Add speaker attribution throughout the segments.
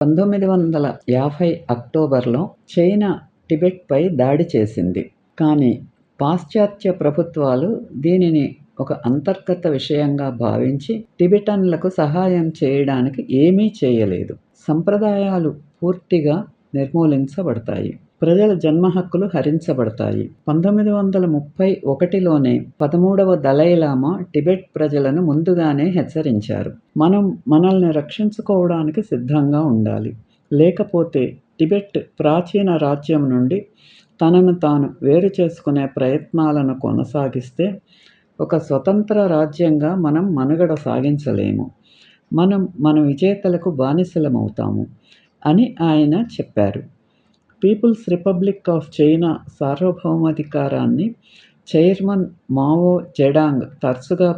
Speaker 1: 1950 అక్టోబర్లో చైనా టిబెట్పై దాడి చేసింది. కానీ పాశ్చాత్య ప్రభుత్వాలు దీనిని ఒక అంతర్గత విషయంగా భావించి టిబెటన్లకు సహాయం చేయడానికి ఏమీ చేయలేదు. సంప్రదాయాలు పూర్తిగా నిర్మూలించబడతాయి. ప్రజల జన్మ హక్కులు హరించబడతాయి. 1931లోనే 13వ దలైలామా టిబెట్ ప్రజలను ముందుగానే హెచ్చరించారు. మనం మనల్ని రక్షించుకోవడానికి సిద్ధంగా ఉండాలి. లేకపోతే టిబెట్ ప్రాచీన రాజ్యం నుండి తనను తాను వేరు చేసుకునే ప్రయత్నాలను కొనసాగిస్తే ఒక స్వతంత్ర రాజ్యంగా మనం మనుగడ సాగించలేము. మనం మన విజేతలకు బానిసలమవుతాము అని ఆయన చెప్పారు. పీపుల్స్ రిపబ్లిక్ ఆఫ్ చైనా సార్వభౌమాధికారాన్ని చైర్మన్ మావో జెడాంగ్ తరచుగా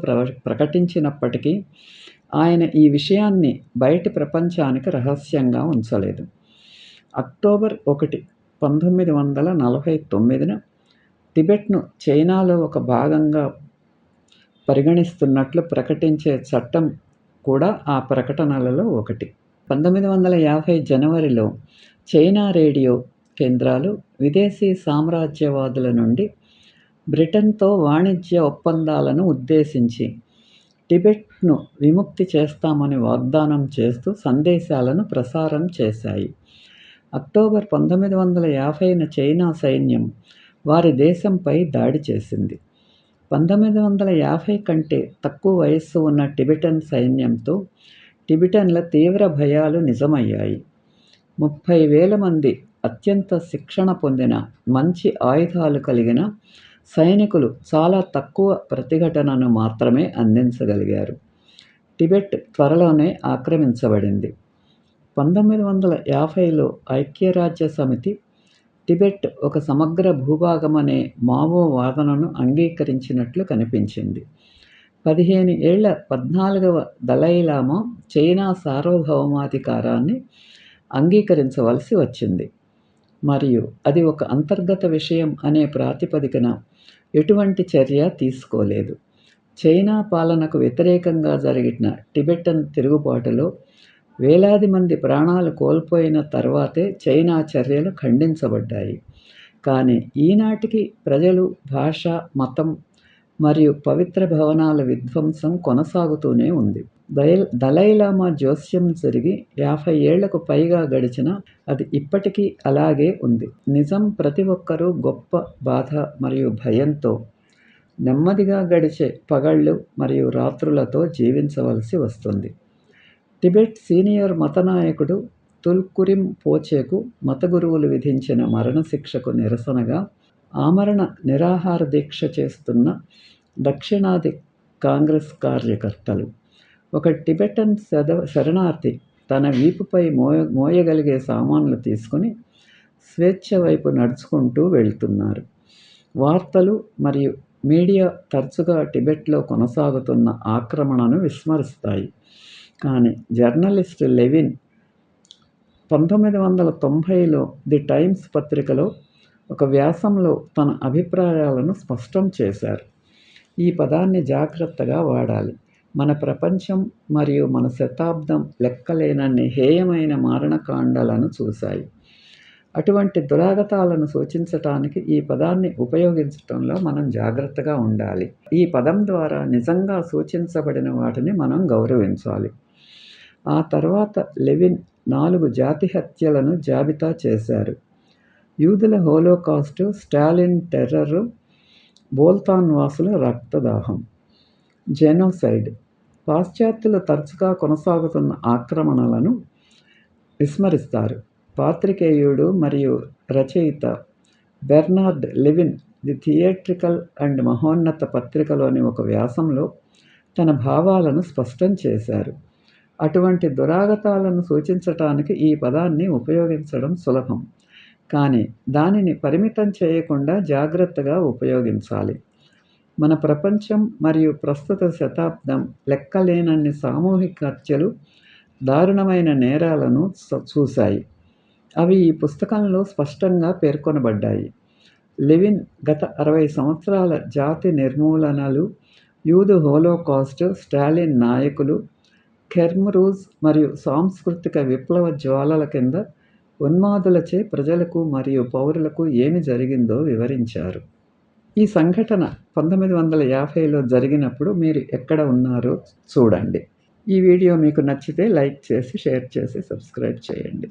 Speaker 1: ప్రకటించినప్పటికీ ఆయన ఈ విషయాన్ని బయటి ప్రపంచానికి రహస్యంగా ఉంచలేదు. అక్టోబర్ 1, 1949న టిబెట్ను చైనాలో ఒక భాగంగా పరిగణిస్తున్నట్లు ప్రకటించే చట్టం కూడా ఆ ప్రకటనలలో ఒకటి. 1950 జనవరిలో చైనా రేడియో కేంద్రాలు విదేశీ సామ్రాజ్యవాదుల నుండి బ్రిటన్తో వాణిజ్య ఒప్పందాలను ఉద్దేశించి టిబెట్ను విముక్తి చేస్తామని వాగ్దానం చేస్తూ సందేశాలను ప్రసారం చేశాయి. అక్టోబర్ 1950న చైనా సైన్యం వారి దేశంపై దాడి చేసింది. 1950 కంటే తక్కువ వయస్సు ఉన్న టిబెటన్ సైన్యంతో టిబెటన్ల తీవ్ర భయాలు నిజమయ్యాయి. 30,000 మంది అత్యంత శిక్షణ పొందిన, మంచి ఆయుధాలు కలిగిన సైనికులు చాలా తక్కువ ప్రతిఘటనను మాత్రమే అందించగలిగారు. టిబెట్ త్వరలోనే ఆక్రమించబడింది. 1950లో ఐక్యరాజ్య సమితి టిబెట్ ఒక సమగ్ర భూభాగమనే మావో వాదనను అంగీకరించినట్లు కనిపించింది. 15 ఏళ్ల 14వ దలైలామా చైనా సార్వభౌమాధికారాన్ని అంగీకరించవలసి వచ్చింది మరియు అది ఒక అంతర్గత విషయం అనే ప్రాతిపదికన ఎటువంటి చర్య తీసుకోలేదు. చైనా పాలనకు వ్యతిరేకంగా జరిగిన టిబెటన్ తిరుగుబాటులో వేలాది మంది ప్రాణాలు కోల్పోయిన తర్వాతే చైనా చర్యలు ఖండించబడ్డాయి. కానీ ఈనాటికి ప్రజలు, భాష, మతం మరియు పవిత్ర భవనాల విధ్వంసం కొనసాగుతూనే ఉంది. దలైలామా జోస్యం జరిగి 50 ఏళ్లకు పైగా గడిచినా అది ఇప్పటికీ అలాగే ఉంది. నిజం ప్రతి ఒక్కరూ గొప్ప బాధ మరియు భయంతో నెమ్మదిగా గడిచే పగళ్ళు మరియు రాత్రులతో జీవించవలసి వస్తుంది. టిబెట్ సీనియర్ మత నాయకుడు తుల్కురిం పోచేకు మత గురువులు విధించిన మరణశిక్షకు నిరసనగా ఆమరణ నిరాహార దీక్ష చేస్తున్న దక్షిణాది కాంగ్రెస్ కార్యకర్తలు. ఒక టిబెటన్ శరణార్థి తన వీపుపై మోయగలిగే సామాన్లు తీసుకుని స్వేచ్ఛ వైపు నడుచుకుంటూ వెళ్తున్నారు. వార్తలు మరియు మీడియా తరచుగా టిబెట్లో కొనసాగుతున్న ఆక్రమణను విస్మరిస్తాయి. కానీ జర్నలిస్టు లెవిన్ 1990లో ది టైమ్స్ పత్రికలో ఒక వ్యాసంలో తన అభిప్రాయాలను స్పష్టం చేశారు. ఈ పదాన్ని జాగ్రత్తగా వాడాలి. మన ప్రపంచం మరియు మన శతాబ్దం లెక్కలేనన్ని హేయమైన మారణకాండలను చూశాయి. అటువంటి దురాగతాలను సూచించటానికి ఈ పదాన్ని ఉపయోగించటంలో మనం జాగ్రత్తగా ఉండాలి. ఈ పదం ద్వారా నిజంగా సూచించబడిన వాటిని మనం గౌరవించాలి. ఆ తర్వాత లెవిన్ 4 జాతి హత్యలను జాబితా చేశారు. యూదుల హోలోకాస్టు, స్టాలిన్ టెర్రరు, బోల్తాన్ వాసుల రక్తదాహం. జెనోసైడ్. పాశ్చాత్యులు తరచుగా కొనసాగుతున్న ఆక్రమణలను విస్మరిస్తారు. పాత్రికేయుడు మరియు రచయిత Bernard Levin the theatrical and మహోన్నత పత్రికలోని ఒక వ్యాసంలో తన భావాలను స్పష్టం చేశారు. అటువంటి దురాగతాలను సూచించటానికి ఈ పదాన్ని ఉపయోగించడం సులభం, కానీ దానిని పరిమితం చేయకుండా జాగ్రత్తగా ఉపయోగించాలి. మన ప్రపంచం మరియు ప్రస్తుత శతాబ్దం లెక్కలేనన్ని సామూహిక హత్యలు, దారుణమైన నేరాలను చూశాయి. అవి ఈ పుస్తకంలో స్పష్టంగా పేర్కొనబడ్డాయి. లెవిన్ గత 60 సంవత్సరాల జాతి నిర్మూలనలు, యూదు హోలోకాస్ట్, స్టాలిన్ నాయకులు, ఖెర్మరూజ్ మరియు సాంస్కృతిక విప్లవ జ్వాలల కింద ఉన్మాదులచే ప్రజలకు మరియు పౌరులకు ఏమి జరిగిందో వివరించారు. ఈ సంఘటన 1950లో జరిగినప్పుడు మీరు ఎక్కడ ఉన్నారో చూడండి. ఈ వీడియో మీకు నచ్చితే లైక్ చేసి, షేర్ చేసి, సబ్స్క్రైబ్ చేయండి.